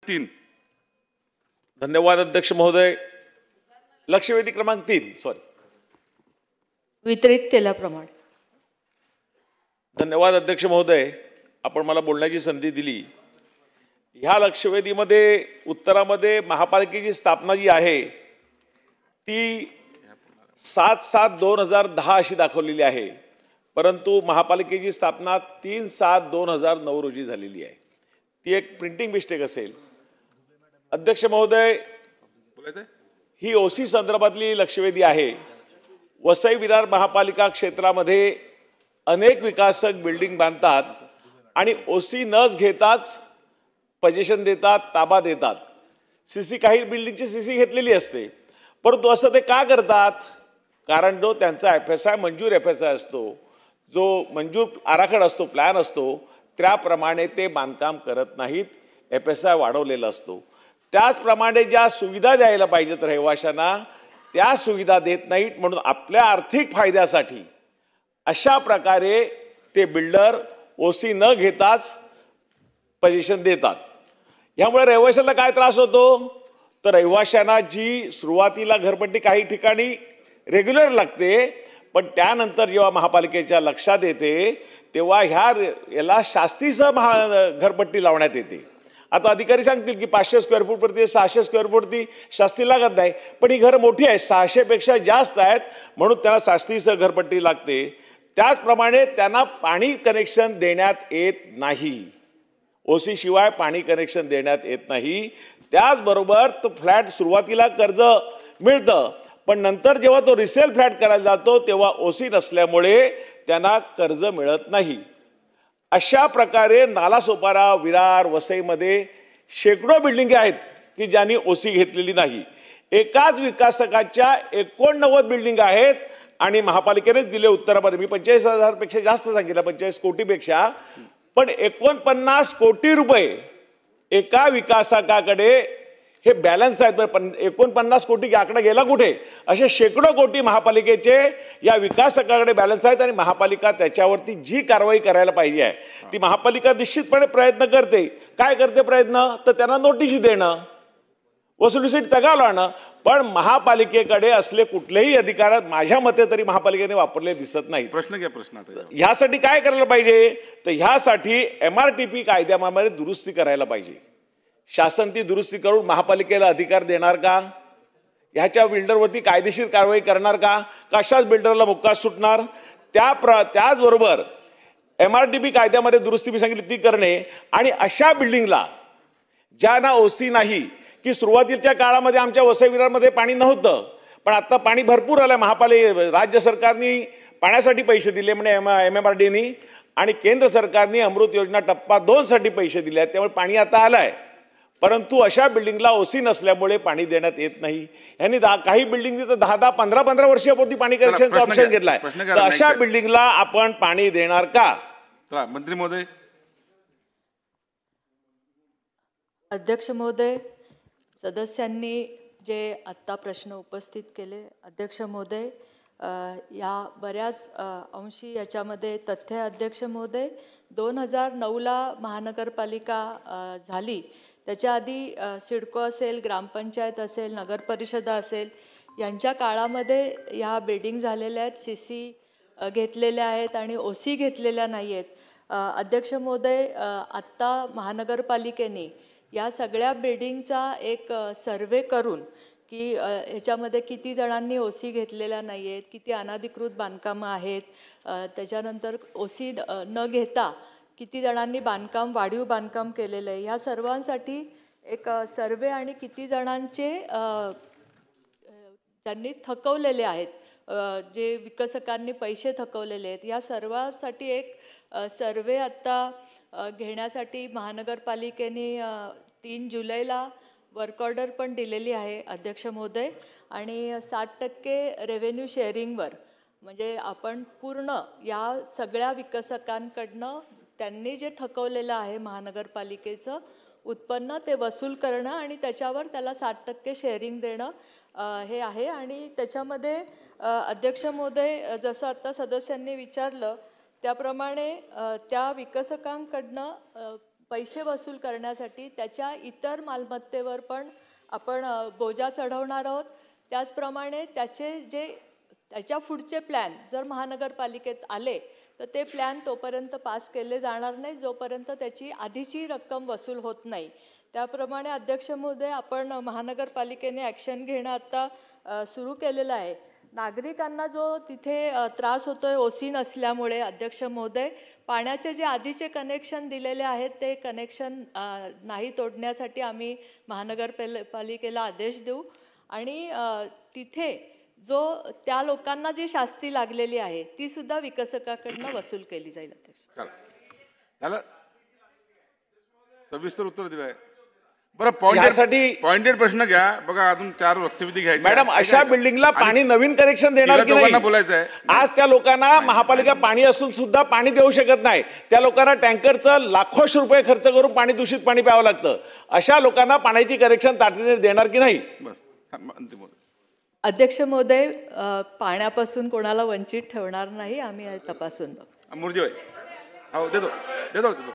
3. धन्यवाद अध्यक्ष महोदय. लक्षवेधी क्रमांक 3 सॉरी वितरित केल्याप्रमाणे. धन्यवाद अध्यक्ष महोदय, आपण मला बोलण्याची संधी दिली. ह्या लक्षवेधीमध्ये उत्तरामध्ये महापालिकेची स्थापना जी आहे ती 7/7/2010 अशी दाखवलेली आहे, परंतु महापालिकेची स्थापना 3/7/2009 रोजी झालेली आहे. ती एक प्रिंटिंग मिस्टेक असेल. अध्यक्ष महोदय, ही ओसी संदर्भातली लक्षवेधी आहे. वसई विरार महापालिका क्षेत्रामध्ये अनेक विकासक बिल्डिंग बांधतात आणि ओसी नच घेताच पोझिशन देतात, ताबा देतात. काही बिल्डिंगची सीसी घेतलेली असते, परंतु असं ते का करतात? कारण जो त्यांचा FSI मंजूर FSI असतो, जो मंजूर आराखडा असतो, प्लॅन असतो, त्याप्रमाणे ते बांधकाम करत नाहीत. FSI वाढवलेला असतो. त्याचप्रमाणे ज्या सुविधा द्यायला पाहिजेत रहिवाशांना त्या सुविधा देत नाहीत. म्हणून आपल्या आर्थिक फायद्यासाठी अशा प्रकारे ते बिल्डर ओसी न घेताच पोझिशन देतात. यामुळे रहिवाशांना काय त्रास होतो? तर रहिवाशांना जी सुरुवातीला घरपट्टी काही ठिकाणी रेग्युलर लागते, पण त्यानंतर जेव्हा महापालिकेच्या लक्षात येते तेव्हा याला शास्तीसह घरपट्टी लावण्यात येते. आता अधिकारी सांगतील की 500 स्क्वेअर फूट प्रति 600 स्क्वेअर फूट ती शास्ती लागत नाही, पण ही घरं मोठी आहेत, 600 पेक्षा जास्त आहेत, म्हणून त्यांना शास्तीसह घरपट्टी लागते. त्याचप्रमाणे त्यांना पाणी कनेक्शन देण्यात येत नाही. ओसी शिवाय पाणी कनेक्शन देण्यात येत नाही. त्याचबरोबर तो फ्लॅट सुरुवातीला कर्ज मिळतं, पण नंतर जेव्हा तो रिसेल फ्लॅट करायला जातो तेव्हा ओसी नसल्यामुळे त्यांना कर्ज मिळत नाही. अशा प्रकारे नालासोपारा, विरार, वसईमध्ये शेकडो बिल्डिंगे आहेत की ज्यांनी ओसी घेतलेली नाही. एकाच विकासकाच्या 89 बिल्डिंग आहेत आणि महापालिकेनेच दिले उत्तरामध्ये. मी 45,000 पेक्षा जास्त सांगितलं, 45 कोटीपेक्षा, पण 49 कोटी रुपये एका विकासकाकडे हे बॅलन्स आहेत. 49 कोटी आकडा गेला कुठे? असे शेकडो कोटी महापालिकेचे या विकासकाकडे बॅलन्स आहेत आणि महापालिका त्याच्यावरती जी कारवाई करायला पाहिजे आहे ती महापालिका निश्चितपणे प्रयत्न करते. काय करते प्रयत्न? तर त्यांना नोटीस देणं, वसुलीसाठी तगाव लावणं. पण महापालिकेकडे असले कुठलेही अधिकार माझ्या मते तरी महापालिकेने वापरले दिसत नाही. प्रश्न घ्या. प्रश्न ह्यासाठी काय करायला पाहिजे? तर ह्यासाठी MRTP कायद्यामध्ये दुरुस्ती करायला पाहिजे. शासन ती दुरुस्ती करून महापालिकेला अधिकार देणार का? ह्याच्या बिल्डरवरती कायदेशीर कारवाई करणार का? अशाच बिल्डरला मुक्कास सुटणार? त्याचबरोबर MRTP कायद्यामध्ये दुरुस्ती मी सांगितली ती करणे आणि अशा बिल्डिंगला ज्यांना ओसी नाही, की सुरुवातीच्या काळामध्ये आमच्या वसई विरारमध्ये पाणी नव्हतं, पण आता पाणी भरपूर आलं. राज्य सरकारने पाण्यासाठी पैसे दिले म्हणे MMRDनी, आणि केंद्र सरकारने अमृत योजना टप्पा 2 साठी पैसे दिले आहेत, त्यामुळे पाणी आता आलं आहे. परंतु अशा बिल्डिंगला ओसी नसल्यामुळे पाणी देण्यात येत नाही. यांनी काही बिल्डिंगनी तर 10-10, 15-15 वर्षापूर्वी पाणी कनेक्शनचा ऑप्शन घेतलाय. तर अशा बिल्डिंगला आपण पाणी देणार का? मंत्री महोदय. अध्यक्ष महोदय, सदस्यांनी जे आत्ता प्रश्न उपस्थित केले, अध्यक्ष महोदय, या बऱ्याच अंशी याच्यामध्ये तथ्य. अध्यक्ष महोदय, 2009ला महानगरपालिका झाली, त्याच्या आधी सिडको असेल, ग्रामपंचायत असेल, नगरपरिषदा असेल, यांच्या काळामध्ये ह्या बिल्डिंग झालेल्या आहेत, CC घेतलेल्या आहेत आणि OC घेतलेल्या नाही आहेत. अध्यक्ष महोदय, आत्ता महानगरपालिकेने या सगळ्या बिल्डिंगचा एक सर्वे करून की ह्याच्यामध्ये किती जणांनी OC घेतलेल्या नाही आहेत, किती अनधिकृत बांधकामं आहेत, त्याच्यानंतर OC न घेता किती जणांनी वाढीव बांधकाम केलेलं आहे, ह्या सर्वांसाठी एक सर्वे आणि किती जणांचे त्यांनी थकवलेले आहेत, जे विकसकांनी पैसे थकवलेले आहेत, या सर्वांसाठी एक सर्वे आत्ता घेण्यासाठी महानगरपालिकेने 3 जुलैला वर्क ऑर्डर पण दिलेली आहे अध्यक्ष महोदय. आणि 60% रेव्हेन्यू शेअरिंगवर, म्हणजे आपण पूर्ण या सगळ्या विकसकांकडनं त्यांनी जे थकवलेलं आहे महानगरपालिकेचं उत्पन्न ते वसूल करणं आणि त्याच्यावर त्याला 60% शेअरिंग देणं हे आहे. आणि त्याच्यामध्ये अध्यक्ष महोदय, जसं आत्ता सदस्यांनी विचारलं त्याप्रमाणे त्या विकसकांकडनं पैसे वसूल करण्यासाठी त्याच्या इतर मालमत्तेवर पण आपण बोजा चढवणार आहोत. त्याचप्रमाणे त्याच्या पुढचे प्लॅन जर महानगरपालिकेत आले तर ते प्लॅन तोपर्यंत पास केले जाणार नाही जोपर्यंत त्याची आधीची रक्कम वसूल होत नाही. त्याप्रमाणे अध्यक्ष महोदय, आपण महानगरपालिकेने ॲक्शन घेणं आता सुरू केलेलं आहे. नागरिकांना जो तिथे त्रास होतोय ओसी नसल्यामुळे, अध्यक्ष महोदय, पाण्याचे जे आधीचे कनेक्शन दिलेले आहेत ते कनेक्शन नाही तोडण्यासाठी आम्ही महानगरपालिकेला आदेश देऊ आणि तिथे त्या लोकांना जी शास्ती लागलेली आहे ती सुद्धा विकसकाकडनं वसूल केली जाईल. अध्यक्ष, चला झालं, सविस्तर उत्तर दिलं आहे. बरं, यासाठी पॉइंटेड प्रश्न घ्या. बघा, अजून 4 लक्षवेधी घ्यायची. मॅडम, अशा बिल्डिंगला पाणी नवीन कनेक्शन देणार की नाही बोलायचं आहे. आज त्या लोकांना महापालिका पाणी असून सुद्धा पाणी देऊ शकत नाही. त्या लोकांना टँकरचं लाखोश रुपये खर्च करून पाणी, दूषित पाणी प्यावं लागतं. अशा लोकांना पाण्याची कनेक्शन तातडीने देणार की नाही? बस, अंतिम. अध्यक्ष महोदय, पाण्यापासून कोणाला वंचित ठेवणार नाही. आम्ही तपासून बघू. मूर्ती भाई, हो देतो.